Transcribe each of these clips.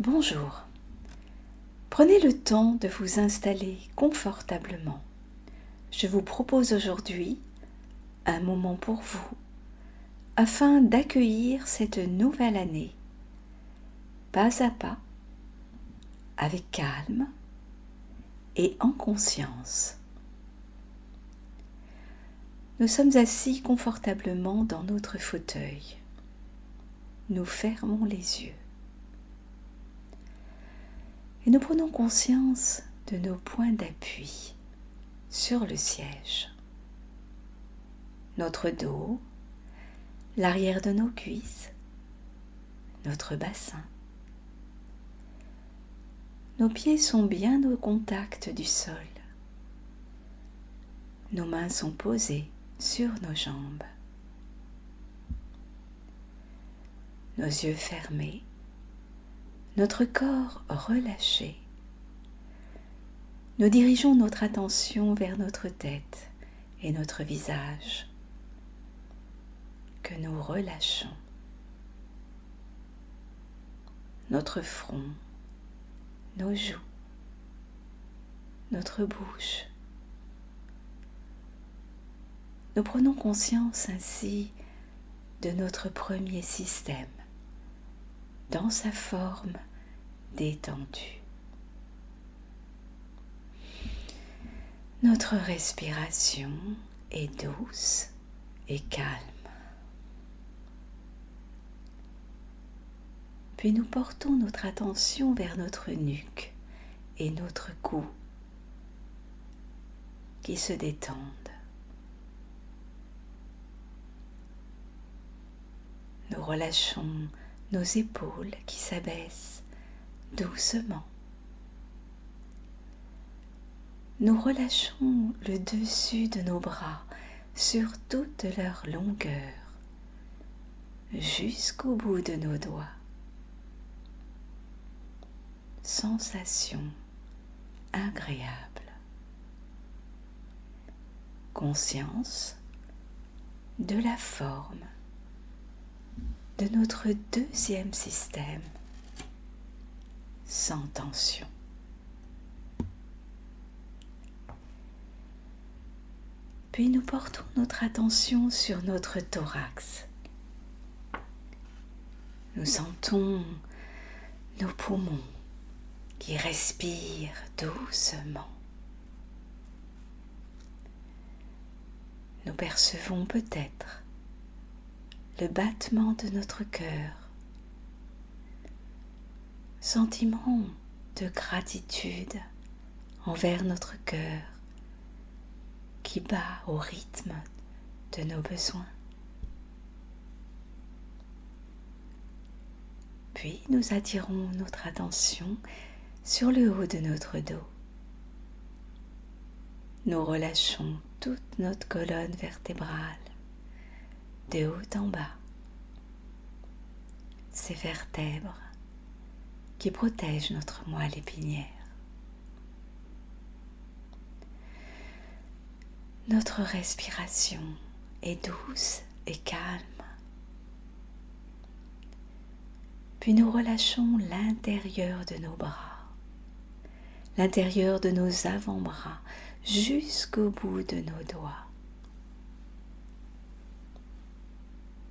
Bonjour. Prenez le temps de vous installer confortablement. Je vous propose aujourd'hui un moment pour vous afin d'accueillir cette nouvelle année, pas à pas, avec calme et en conscience. Nous sommes assis confortablement dans notre fauteuil. Nous fermons les yeux. Et nous prenons conscience de nos points d'appui sur le siège. Notre dos, l'arrière de nos cuisses, notre bassin. Nos pieds sont bien au contact du sol. Nos mains sont posées sur nos jambes. Nos yeux fermés. Notre corps relâché. Nous dirigeons notre attention vers notre tête et notre visage que nous relâchons. Notre front, nos joues, notre bouche. Nous prenons conscience ainsi de notre premier système dans sa forme détendue. Notre respiration est douce et calme. Puis nous portons notre attention vers notre nuque et notre cou qui se détendent. Nous relâchons nos épaules qui s'abaissent doucement. Nous relâchons le dessus de nos bras sur toute leur longueur, jusqu'au bout de nos doigts. Sensation agréable. Conscience de la forme de notre deuxième système, sans tension. Puis nous portons notre attention sur notre thorax. Nous sentons nos poumons qui respirent doucement. Nous percevons peut-être le battement de notre cœur, sentiment de gratitude envers notre cœur qui bat au rythme de nos besoins. Puis nous attirons notre attention sur le haut de notre dos. Nous relâchons toute notre colonne vertébrale, de haut en bas, ces vertèbres qui protègent notre moelle épinière. Notre respiration est douce et calme. Puis nous relâchons l'intérieur de nos bras, l'intérieur de nos avant-bras, jusqu'au bout de nos doigts.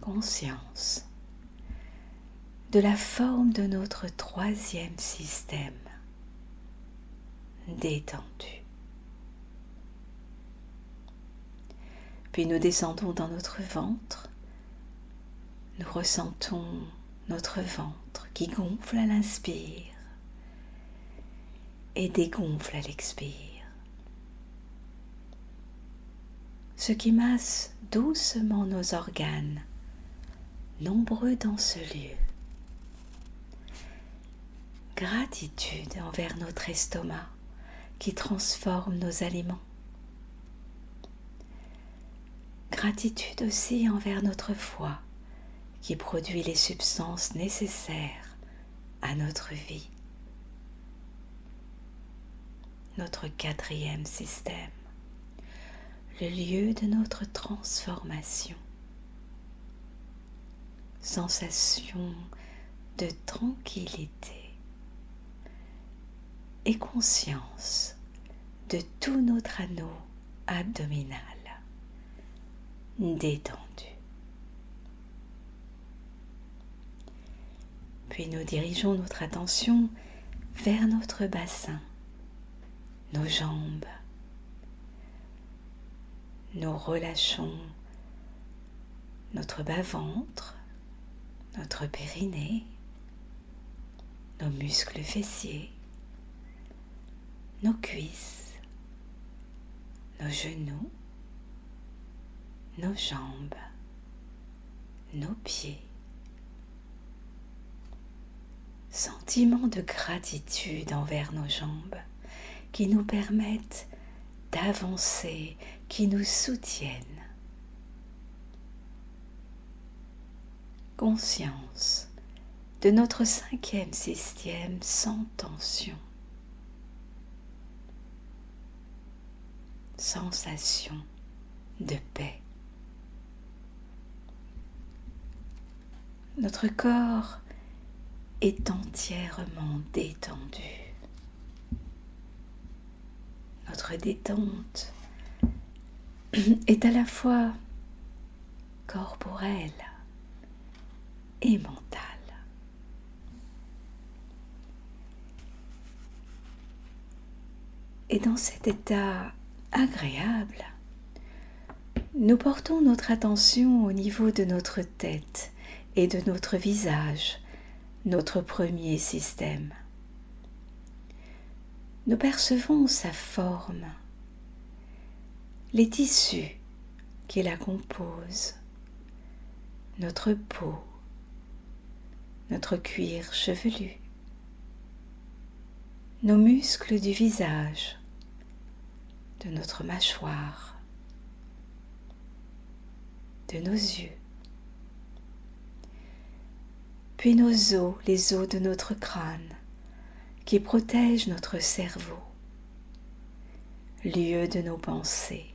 Conscience de la forme de notre troisième système, détendu. Puis nous descendons dans notre ventre, nous ressentons notre ventre qui gonfle à l'inspire et dégonfle à l'expire. Ce qui masse doucement nos organes, nombreux dans ce lieu. Gratitude envers notre estomac qui transforme nos aliments. Gratitude aussi envers notre foie qui produit les substances nécessaires à notre vie. Notre quatrième système, le lieu de notre transformation. Sensation de tranquillité et conscience de tout notre anneau abdominal détendu. Puis nous dirigeons notre attention vers notre bassin, nos jambes. Nous relâchons notre bas-ventre, notre périnée, nos muscles fessiers, nos cuisses, nos genoux, nos jambes, nos pieds. Sentiment de gratitude envers nos jambes qui nous permettent d'avancer, qui nous soutiennent. Conscience de notre 5e système sans tension. Sensation de paix. Notre corps est entièrement détendu. Notre détente est à la fois corporelle et mentale. Et dans cet état agréable, nous portons notre attention au niveau de notre tête et de notre visage, notre premier système. Nous percevons sa forme, les tissus qui la composent, notre peau, notre cuir chevelu, nos muscles du visage, de notre mâchoire, de nos yeux, puis nos os, les os de notre crâne, qui protègent notre cerveau, lieu de nos pensées,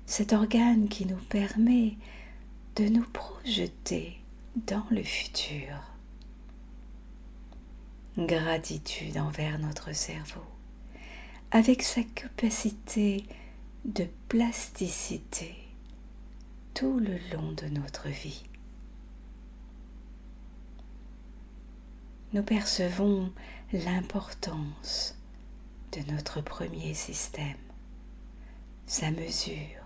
cet organe qui nous permet de nous projeter dans le futur. Gratitude envers notre cerveau, avec sa capacité de plasticité tout le long de notre vie. Nous percevons l'importance de notre premier système, sa mesure,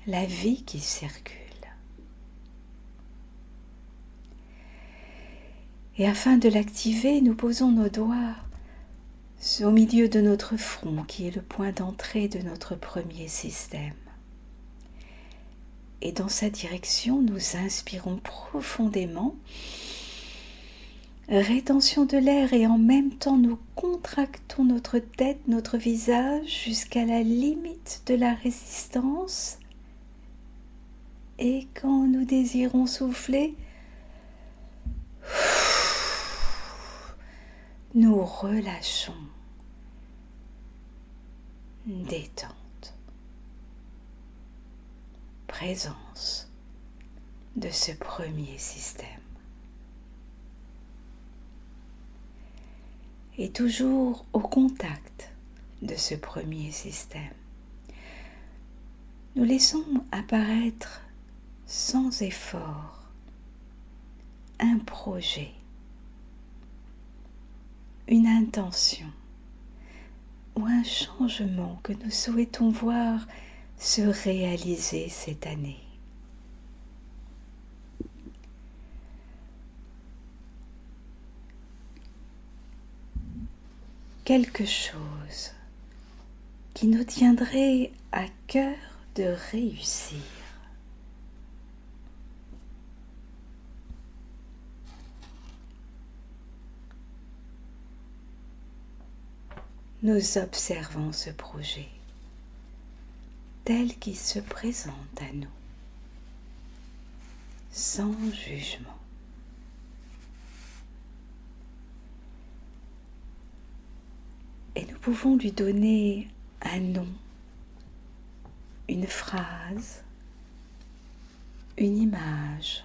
la vie qui circule. Et afin de l'activer, nous posons nos doigts au milieu de notre front, qui est le point d'entrée de notre premier système. Et dans sa direction, nous inspirons profondément, rétention de l'air, et en même temps nous contractons notre tête, notre visage jusqu'à la limite de la résistance. Et quand nous désirons souffler, nous relâchons. Détente. Présence de ce premier système. Et toujours au contact de ce premier système, nous laissons apparaître sans effort un projet, une intention ou un changement que nous souhaitons voir se réaliser cette année. Quelque chose qui nous tiendrait à cœur de réussir. Nous observons ce projet tel qu'il se présente à nous, sans jugement. Et nous pouvons lui donner un nom, une phrase, une image.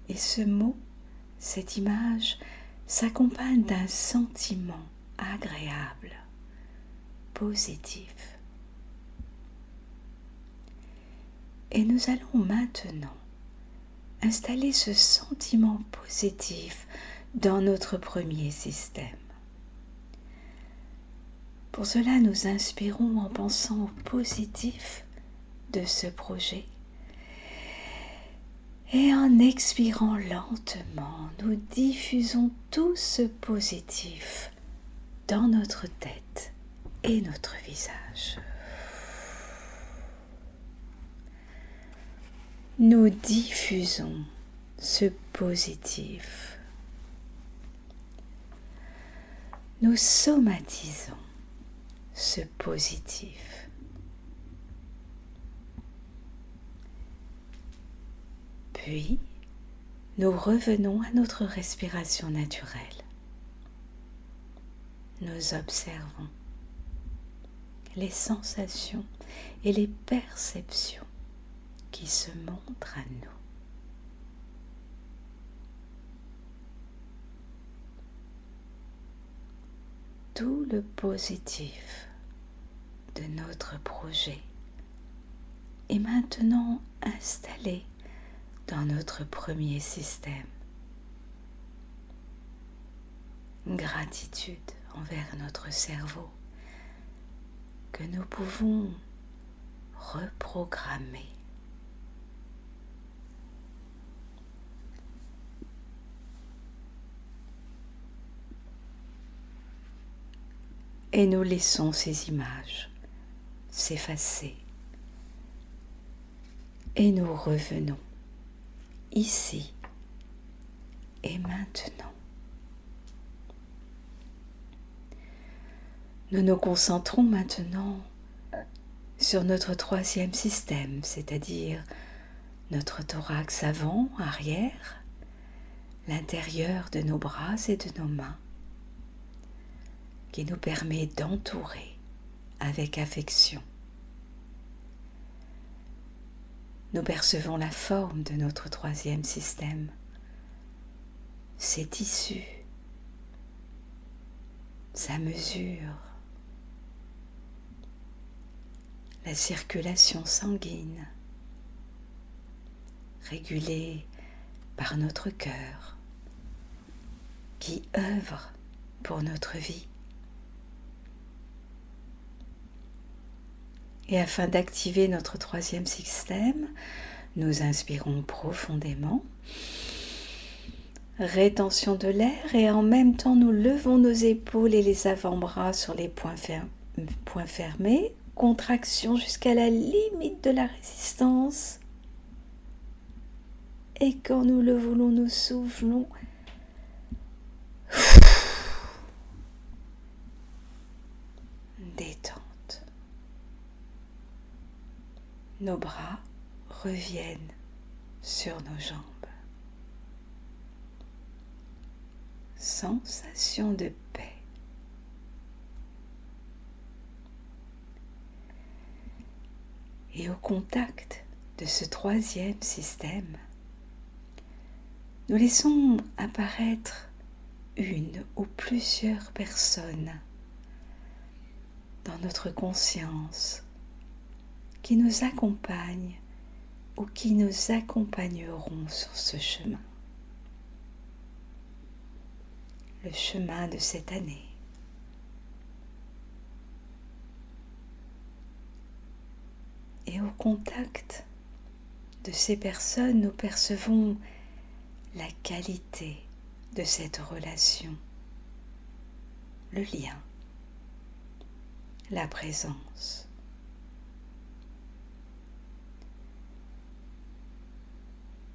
Et ce mot cette image s'accompagne d'un sentiment agréable, positif. Et nous allons maintenant installer ce sentiment positif dans notre premier système. Pour cela, nous inspirons en pensant au positif de ce projet et en expirant lentement, nous diffusons tout ce positif dans notre tête et notre visage. Nous diffusons ce positif. Nous somatisons ce positif. Puis, nous revenons à notre respiration naturelle. Nous observons les sensations et les perceptions qui se montrent à nous. Tout le positif de notre projet est maintenant installé dans notre premier système. Gratitude envers notre cerveau que nous pouvons reprogrammer. Et nous laissons ces images s'effacer. Et nous revenons ici et maintenant. Nous nous concentrons maintenant sur notre troisième système, c'est-à-dire notre thorax avant, arrière, l'intérieur de nos bras et de nos mains, qui nous permet d'entourer avec affection. Nous percevons la forme de notre troisième système, ses tissus, sa mesure, la circulation sanguine, régulée par notre cœur, qui œuvre pour notre vie. Et afin d'activer notre troisième système, nous inspirons profondément, rétention de l'air et en même temps nous levons nos épaules et les avant-bras sur les poings fermés, contraction jusqu'à la limite de la résistance. Et quand nous le voulons, nous soufflons. Détente. Nos bras reviennent sur nos jambes. Sensation de paix. Et au contact de ce troisième système, nous laissons apparaître une ou plusieurs personnes dans notre conscience qui nous accompagnent ou qui nous accompagneront sur ce chemin. Le chemin de cette année. Et au contact de ces personnes, nous percevons la qualité de cette relation, le lien, la présence.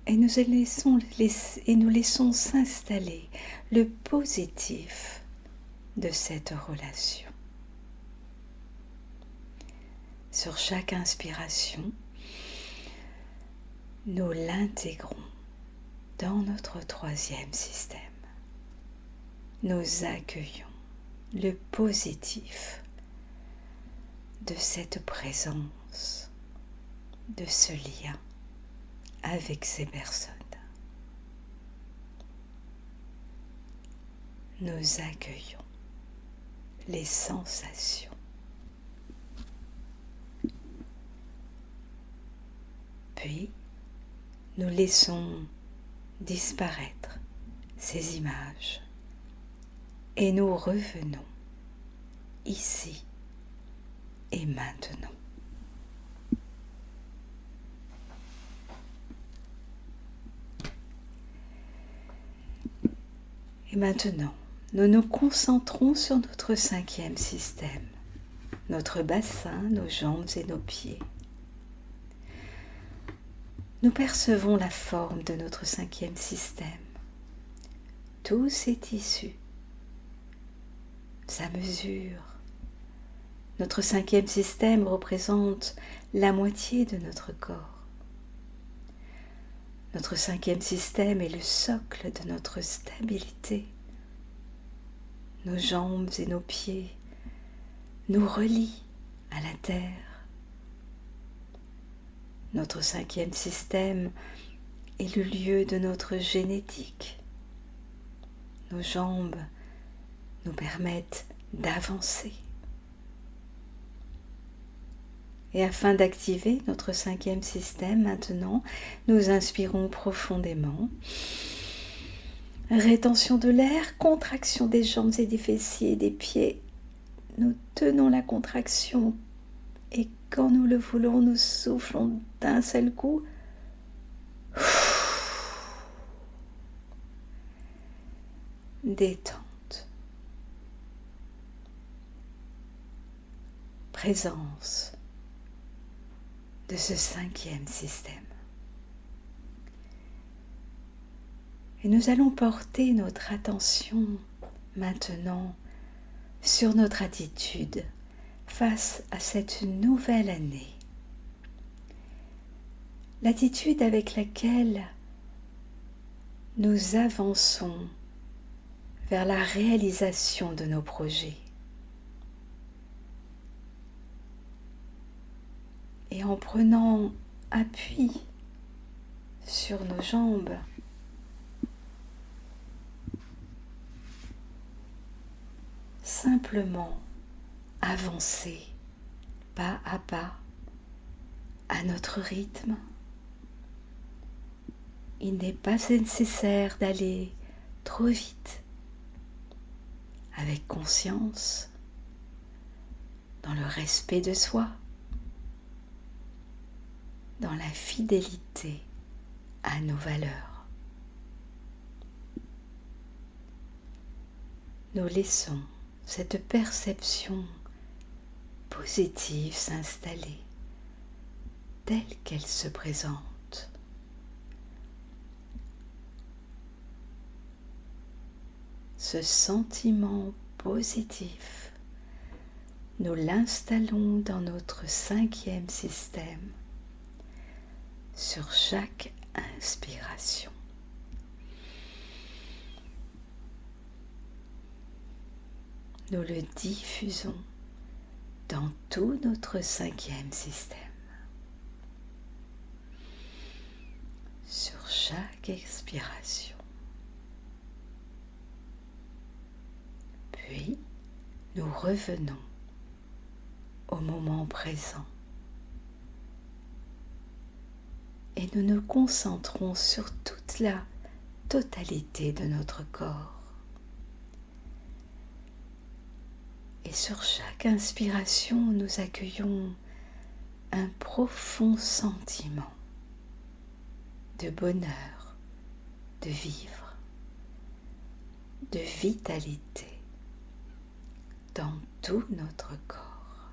Et nous laissons s'installer le positif de cette relation. Sur chaque inspiration, nous l'intégrons dans notre troisième système. Nous accueillons le positif de cette présence, de ce lien avec ces personnes. nous accueillons les sensations. Puis, nous laissons disparaître ces images et nous revenons ici et maintenant. Et maintenant, nous nous concentrons sur notre cinquième système, notre bassin, nos jambes et nos pieds. Nous percevons la forme de notre cinquième système, tous ses tissus, sa mesure. Notre cinquième système représente la moitié de notre corps. Notre cinquième système est le socle de notre stabilité. Nos jambes et nos pieds nous relient à la terre. Notre cinquième système est le lieu de notre génétique. Nos jambes nous permettent d'avancer. Et afin d'activer notre cinquième système, maintenant, nous inspirons profondément. Rétention de l'air, contraction des jambes et des fessiers et des pieds. Nous tenons la contraction et quand nous le voulons, nous soufflons d'un seul coup. Détente. Présence de ce cinquième système. Et nous allons porter notre attention maintenant sur notre attitude face à cette nouvelle année. L'attitude avec laquelle nous avançons vers la réalisation de nos projets. Et en prenant appui sur nos jambes, simplement avancer pas à pas à notre rythme. Il n'est pas nécessaire d'aller trop vite, avec conscience, dans le respect de soi, dans la fidélité à nos valeurs. Nous laissons cette perception positive s'installer telle qu'elle se présente. Ce sentiment positif, nous l'installons dans notre cinquième système sur chaque inspiration. Nous le diffusons dans tout notre cinquième système. Sur chaque expiration. Puis, nous revenons au moment présent. Et nous nous concentrons sur toute la totalité de notre corps. Et sur chaque inspiration, nous accueillons un profond sentiment de bonheur, de vivre, de vitalité dans tout notre corps.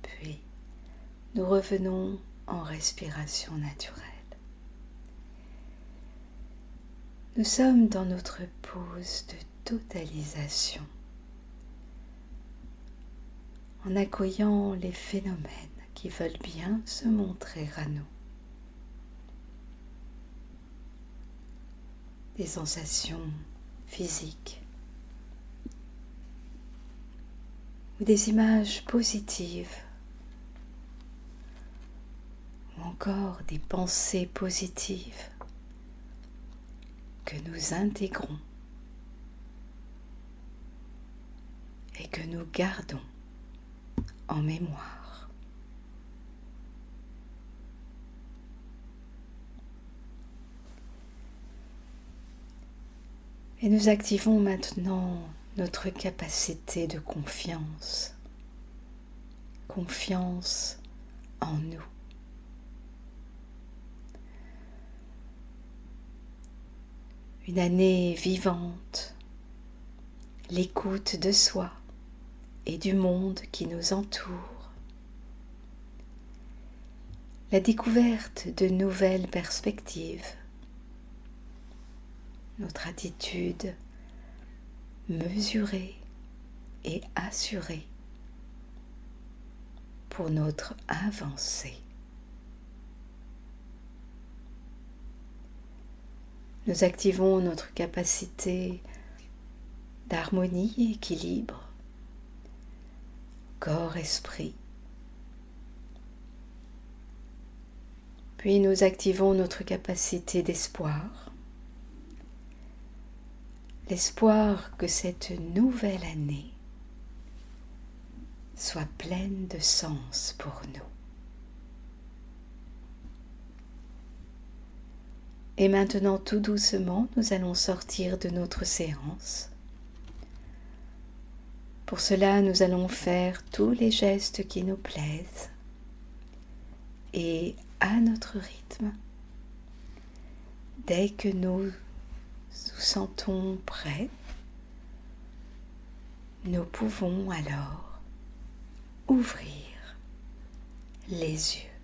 Puis, nous revenons en respiration naturelle. Nous sommes dans notre pause de totalisation, en accueillant les phénomènes qui veulent bien se montrer à nous. Des sensations physiques ou des images positives encore des pensées positives que nous intégrons et que nous gardons en mémoire. Et nous activons maintenant notre capacité de confiance, confiance en nous. Une année vivante, l'écoute de soi et du monde qui nous entoure, la découverte de nouvelles perspectives, notre attitude mesurée et assurée pour notre avancée. Nous activons notre capacité d'harmonie et équilibre, corps-esprit. Puis nous activons notre capacité d'espoir, l'espoir que cette nouvelle année soit pleine de sens pour nous. Et maintenant, tout doucement, nous allons sortir de notre séance. Pour cela, nous allons faire tous les gestes qui nous plaisent et à notre rythme. Dès que nous nous sentons prêts, nous pouvons alors ouvrir les yeux.